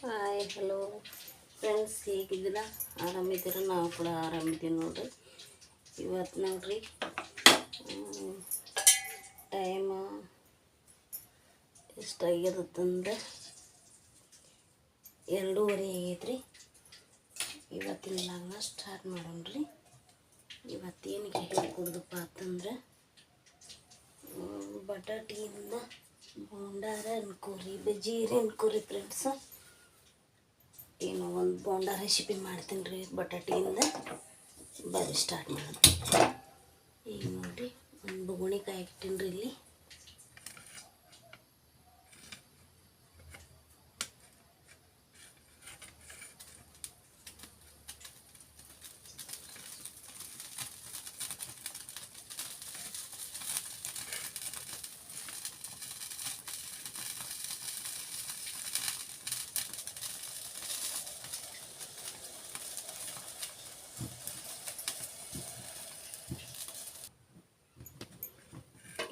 Hi hello friends, ಹೇಗಿದ್ದೀರಾ? ಆರಾಮಿದ್ದೀರಾ? ನಾವು ಕೂಡ ಆರಾಮಿದ್ದೀವಿ ನೋಡ್ರಿ. ಇವತ್ತು ನೋಡ್ರಿ ಟೈಮ್ ಎಷ್ಟಾಗಿರುತ್ತಂದ್ರೆ 2:30 ಆಗೈತ್ರಿ. ಇವತ್ತಿನ ಲಾಗ್ನ ಸ್ಟಾರ್ಟ್ ಮಾಡೋಣ್ರಿ. ಇವತ್ತೇನಿಗೆ ಹೇಳ್ಕೊಡ್ದಪ್ಪ ಅಂತಂದ್ರೆ ಬಟಾಟಿಯಿಂದ ಬೋಂಡಾರ ಅನ್ಕೋರಿ, ಬಜ್ಜೀರಿ ಅನ್ಕೋರಿ ಫ್ರೆಂಡ್ಸ. ಏನೋ ಒಂದು ಬೋಂಡ ರೆಸಿಪಿ ಮಾಡ್ತೀನಿ ರೀ ಬಟಾಟಿಯಿಂದ. ಬರ್ರಿ ಸ್ಟಾರ್ಟ್ ಮಾಡೋದು. ಈಗ ನೋಡಿರಿ, ಒಂದು ಬೊಗಣಿಕಾಯಿ ಇಟ್ಟಿನಿ ರೀ ಇಲ್ಲಿ.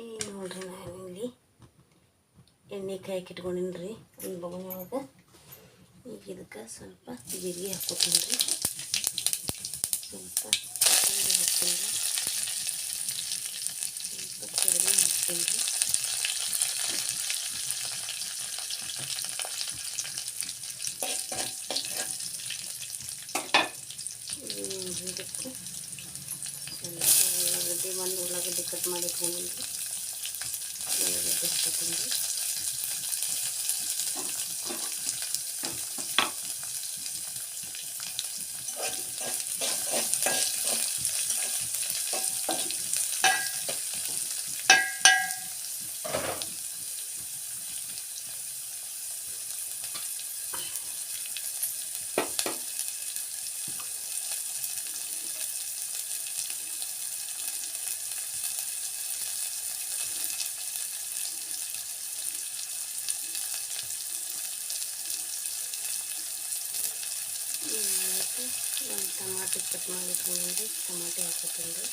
ಈಗ ನೋಡ್ರಿ, ನಾನಿಲ್ಲಿ ಎಣ್ಣೆ ಕಾಯಕ್ಕೆ ಇಟ್ಕೊಂಡಿನಿ ರೀ ಒಂದು ಬೊಗಣಿ ಒಳಗೆ. ಈಗ ಇದಕ್ಕೆ ಸ್ವಲ್ಪ ಜೀರಿಗೆ ಹಾಕ್ಕೊತೀನಿ ರೀ, ಸ್ವಲ್ಪ ಕೊತ್ತಂಬರಿ ಹಾಕ್ತೀನಿ ರೀ, ಸ್ವಲ್ಪ ಕರಿಬೇವು ಹಾಕ್ತೀನಿ ರೀ. ಇದಕ್ಕೆ ಸ್ವಲ್ಪ ಉಳ್ಳಾಗಡ್ಡಿ ಕಟ್ ಮಾಡಿ ಇಟ್ಕೊಂಡಿನಿ ರೀ, ಉಳ್ಳಾಗಡ್ಡಿ ಹಾಕ್ಕೊತೀನಿ ರೀ. ಒಂದು ಟಮಾಟಿ ಕಟ್ ಮಾಡಿ ಇಟ್ಕೊಂಡ್ರಿ, ಟಮಾಟಿ ಹಾಕ್ಕೊತೀನಿ ರೀ.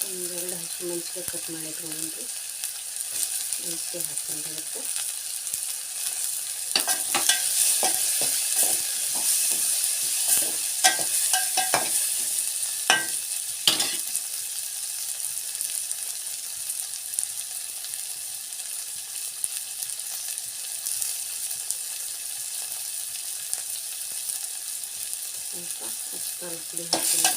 ಒಂದೆರಡು ಹಸಿಮೆಣಸಿಗೆ ಕಟ್ ಮಾಡಿ ಇಟ್ಕೊಂಡ್ರಿ, ಮೆಣಸಿಗೆ ಹಾಕ್ತೀನಿ ಅದಕ್ಕೆ. ಸ್ವಲ್ಪ ಖಾರದ ಪುಡಿ ಹಾಕ್ತೀನಿ.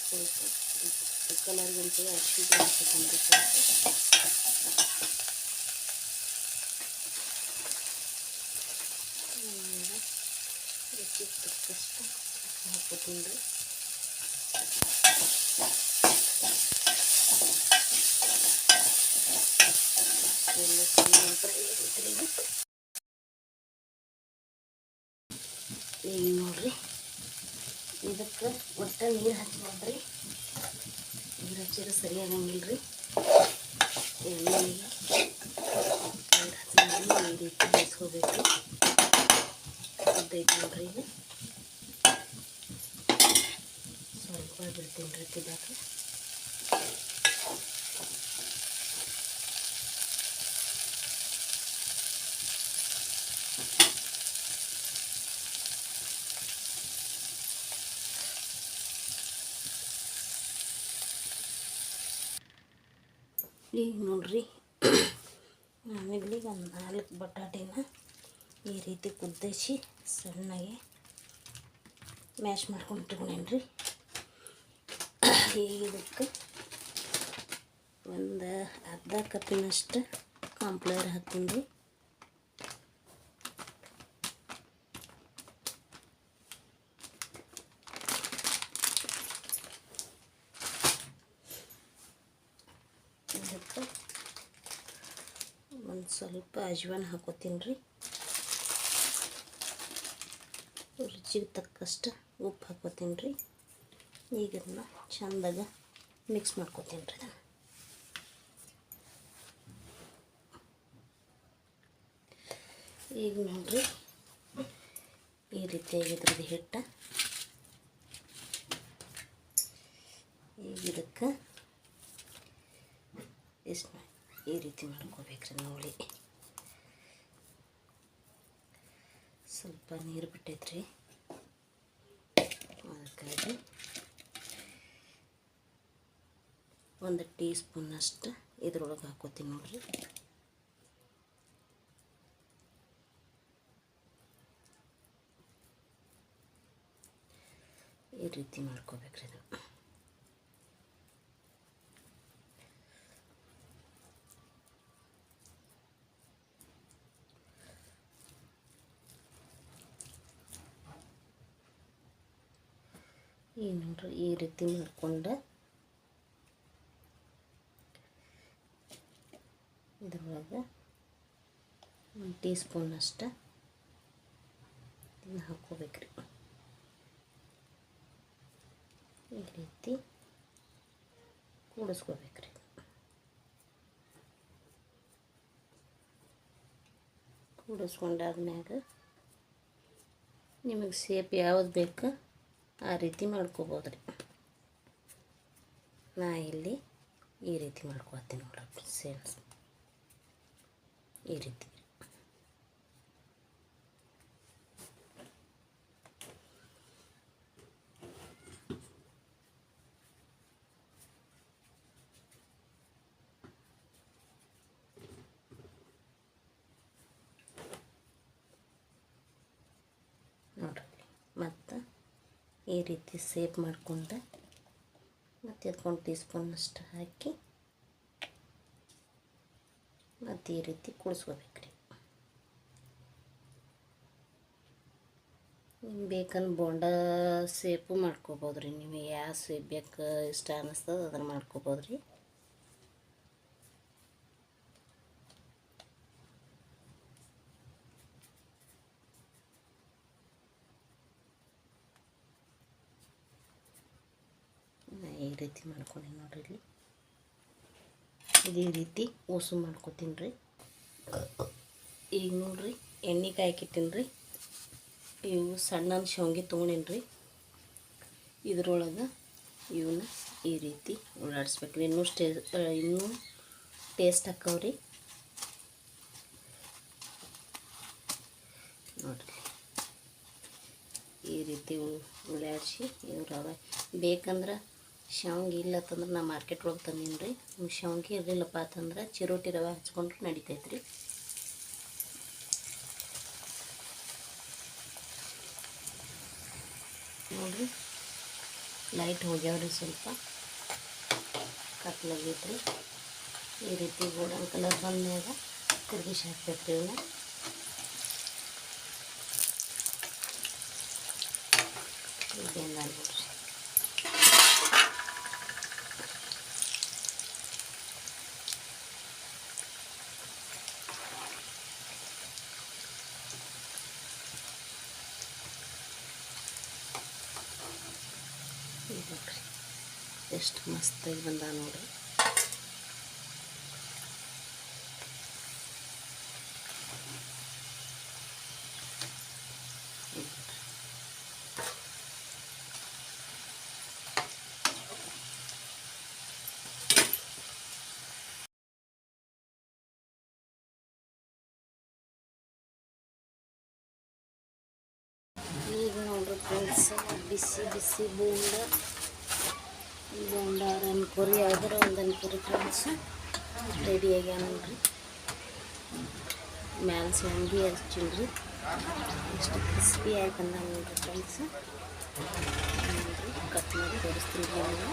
ಸ್ವಲ್ಪ ಕಲರ್ಗಂತೂ ಅರಿಶಿಣ ಹಾಕ್ಬೇಕಂದ್ರೆ ರುಚಿಗೆ ತಕ್ಕಷ್ಟು ಹಾಕ್ಕೊತೀನಿ ರೀ. ಎಲ್ಲ ನಂತರ ಏನಿದ್ರಿ ಈಗ ನೋಡ್ರಿ, ಇದಕ್ಕೆ ಒಟ್ಟು ನೀರು ಹಚ್ಬಾರ್ದ್ರಿ. ನೀರು ಹಚ್ಚಿದ್ರೆ ಸರಿ ಆಗಂಗಿಲ್ಲ ರೀ. ಎಣ್ಣೆಗೆ ನೀರು ಹಚ್ಚಿದ್ರೆ ಈ ರೀತಿ ಬೇಯಿಸ್ಕೋಬೇಕು. ಉದ್ದೈತೆ ನೋಡ್ರಿ. ಈಗ ಸ್ವಲ್ಪ ಬಿಡ್ತೀನಿ ರೀ ತಿನ್ನಕ್ಕೆ. ಈಗ ನೋಡ್ರಿ, ನಾನಿಲ್ಲಿ ಒಂದು 4 ಬಟಾಟಿನ ಈ ರೀತಿ ಕುದಿಸಿ ಸಣ್ಣಗೆ ಮ್ಯಾಶ್ ಮಾಡ್ಕೊಂಡು ಇಟ್ಕೊಂಡೇನಿ. ಈಗ ಇದಕ್ಕೆ ಒಂದು ಅರ್ಧ ಕಪ್ಪಿನಷ್ಟು ಕಾಂಪ್ಲವರ್ ಹಾಕ್ತೀನಿ. ಇದಕ್ಕೆ ಒಂದು ಸ್ವಲ್ಪ ಅಜ್ವಾನ ಹಾಕೋತೀನಿ ರೀ. ರುಚಿಗೆ ತಕ್ಕಷ್ಟು ಉಪ್ಪು ಹಾಕೋತೀನಿ ರೀ. ಈಗ ಇದನ್ನು ಚೆಂದಾಗ ಮಿಕ್ಸ್ ಮಾಡ್ಕೋತೀನಿ ರೀ. ಇದನ್ನು ಈಗ ನೋಡಿರಿ ಈ ರೀತಿಯಾಗಿ ಇದ್ರದ್ದು ಹಿಟ್ಟು. ಈಗ ಇದಕ್ಕೆ ಇಷ್ಟು ಈ ರೀತಿ ಮಾಡ್ಕೋಬೇಕ್ರಿ. ನೋಡಿ ಸ್ವಲ್ಪ ನೀರು ಬಿಟ್ಟೈತ್ರಿ, ಅದಕ್ಕಾಗಿ 1 ಟೀ ಸ್ಪೂನಷ್ಟು ಇದ್ರೊಳಗೆ ಹಾಕೋತೀನಿ ನೋಡಿರಿ. ಈ ರೀತಿ ಮಾಡ್ಕೋಬೇಕ್ರಿ. ಇದು ಈಗ ನೋಡ್ರಿ ಈ ರೀತಿ ಮಾಡ್ಕೊಂಡು ಇದ್ರೊಳಗೆ 1 ಟೀ ಸ್ಪೂನಷ್ಟು ಇದನ್ನ ಹಾಕ್ಕೋಬೇಕ್ರಿ. ಈ ರೀತಿ ಕೂಡಿಸ್ಕೋಬೇಕ್ರಿ. ಕೂಡಿಸ್ಕೊಂಡಾದ್ಮ್ಯಾಗ ನಿಮಗೆ ಶೇಪ್ ಯಾವ್ದು ಬೇಕು ಆ ರೀತಿ ಮಾಡ್ಕೋಬೋದ್ರಿ. ನಾ ಇಲ್ಲಿ ಈ ರೀತಿ ಮಾಡ್ಕೊಳ್ತೀನಿ ನೋಡ್ರಿ. ಸೇಮ್ ಈ ರೀತಿ ನೋಡ್ರಿ. ಮತ್ತು ಈ ರೀತಿ ಸೇಪ್ ಮಾಡಿಕೊಂಡು ಮತ್ತು ಅದಕ್ಕೆ 1 ಟೀ ಸ್ಪೂನಷ್ಟು ಹಾಕಿ ಮತ್ತು ಈ ರೀತಿ ಕೂಡಿಸ್ಕೋಬೇಕ್ರಿ. ನಿಮ್ಗೆ ಬೇಕಂದ್ರೆ ಬೋಂಡ ಸೇಪು ಮಾಡ್ಕೋಬೋದ್ರಿ. ನಿಮಗೆ ಯಾವ ಸೇಪ್ ಬೇಕು ಇಷ್ಟ ಅನ್ನಿಸ್ತದೆ ಅದನ್ನು ಮಾಡ್ಕೋಬೋದ್ರಿ. ಈ ರೀತಿ ಮಾಡ್ಕೊಂಡು ನೋಡ್ರಿ. ಇಲ್ಲಿ ಇದೇ ರೀತಿ ಓಸು ಮಾಡ್ಕೊತೀನಿ ರೀ. ಈಗ ನೋಡ್ರಿ ಎಣ್ಣೆ ಕಾಯ್ಕಿಟ್ಟಿನಿ ರೀ. ಇವು ಸಣ್ಣ ಶೇಂಗಿ ತೊಗೊಂಡೇನಿ ರೀ. ಇದ್ರೊಳಗೆ ಇವನ್ನ ಈ ರೀತಿ ಉಳ್ಳಾಡಿಸ್ಬೇಕು. ಇನ್ನೂ ಟೇಸ್ಟ್ ಹಾಕವ್ರಿ. ನೋಡ್ರಿ ಈ ರೀತಿ ಉಳ್ಳಾಡಿಸಿ ಇವ್ರವ ಬೇಕಂದ್ರೆ ಶಾವ್ಗೆ ಇಲ್ಲತ್ತಂದ್ರೆ ನಾ ಮಾರ್ಕೆಟ್ ಒಳಗೆ ತಂದೀನಿ ರೀ. ಶಾವ್ಗೆ ಇರಲಿಲ್ಲಪ್ಪ ಅಂತಂದ್ರೆ ಚಿರೋಟಿ ರವೆ ಹಚ್ಕೊಂಡ್ರೆ ನಡಿತೈತ್ರಿ. ನೋಡಿರಿ ಲೈಟ್ ಹೋಗ್ಯಾವ್ರಿ, ಸ್ವಲ್ಪ ಕತ್ಲಾಗೈತ್ರಿ. ಈ ರೀತಿ ಗೋಲ್ಡನ್ ಕಲರ್ ಬಂದಾಗ ತಿರುಗಿಸಿ ಹಾಕ್ಬೇಕ್ರಿ. ಇವನ್ನ ಇದೇನು ನೋಡ್ರಿ. ಎಷ್ಟು ಮಸ್ತಾಗಿ ಬಂದ ನೋಡ್ರಿ. ಈಗ ನೋಡ್ರಿ ಫ್ರೆಂಡ್ಸ್, ಬಿಸಿ ಬಿಸಿ ಬೋಂಡ ಅನ್ಕೋರಿ, ಯಾವ್ದಾರ ಒಂದು ಅನ್ಕೋರಿ ಫ್ರೆಂಡ್ಸ್ ರೆಡಿ ಆಗ್ಯಾವ ನೋಡ್ರಿ. ಮ್ಯಾಲೆ ಶಾಂಗಿ ಹಚ್ಚಿನ್ರಿ. ಎಷ್ಟು ಕ್ರಿಸ್ಪಿಯಾಗಿ ಬಂದ ನೋಡ್ರಿ ಫ್ರೆಂಡ್ಸ್. ಕಟ್ ಮಾಡಿ ತೋರಿಸ್ತೀನಿ ನಿಮಗೆ.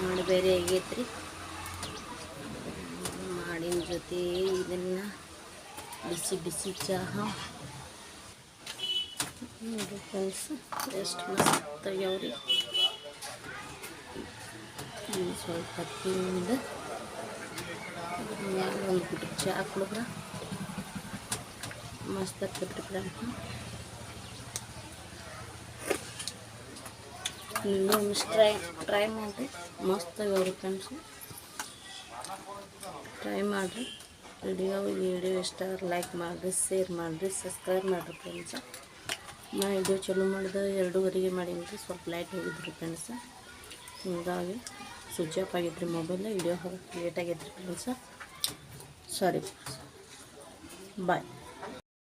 ಮಾಡಿ ಬೇರೆ ಆಗೈತ್ರಿ. ಮಾಡಿನ ಜೊತೆ ಇದನ್ನು ಬಿಸಿ ಬಿಸಿ ಚಹಾ ನೋಡಿ ಫ್ರೆಂಡ್ಸ್, ಎಷ್ಟು ಮಸ್ತ್ ಆಗ್ಯಾವ್ರಿ. ಸ್ವಲ್ಪ ತಿಂದು ಒಂದು ಗುಡ್ ಚಹಾ ಕುಡಿದ್ರೆ ಮಸ್ತ್ ಆಗ್ತೈತ್ರಿ ಫ್ರೆಂಡ್ಸ್. ನೀವು ಟ್ರೈ ಮಾಡಿರಿ, ಮಸ್ತ್ ಆಗ್ಯಾವ್ರಿ ಫ್ರೆಂಡ್ಸು. ಟ್ರೈ ಮಾಡಿರಿ. ವಿಡಿಯೋ ಇಷ್ಟ ಲೈಕ್ ಮಾಡಿರಿ, ಶೇರ್ ಮಾಡಿರಿ, ಸಬ್ಸ್ಕ್ರೈಬ್ ಮಾಡಿರಿ ಫ್ರೆಂಡ್ಸ. ನಾ ವಿಡಿಯೋ ಚಲೋ ಮಾಡಿದೆ 2:30 ಮಾಡೀನಿ. ಸ್ವಲ್ಪ ಲೈಟ್ ಹೋಗಿದ್ರಿ ಫ್ರೆಂಡ್ಸ, ಹೀಗಾಗಿ ಸ್ವಿಚ್ ಆಫ್ ಆಗಿದ್ರಿ ಮೊಬೈಲ್. ವಿಡಿಯೋ ಲೇಟ್ ಆಗೈತ್ರಿ ಫ್ರೆಂಡ್ಸ, ಸಾರಿ. ಬಾಯ್.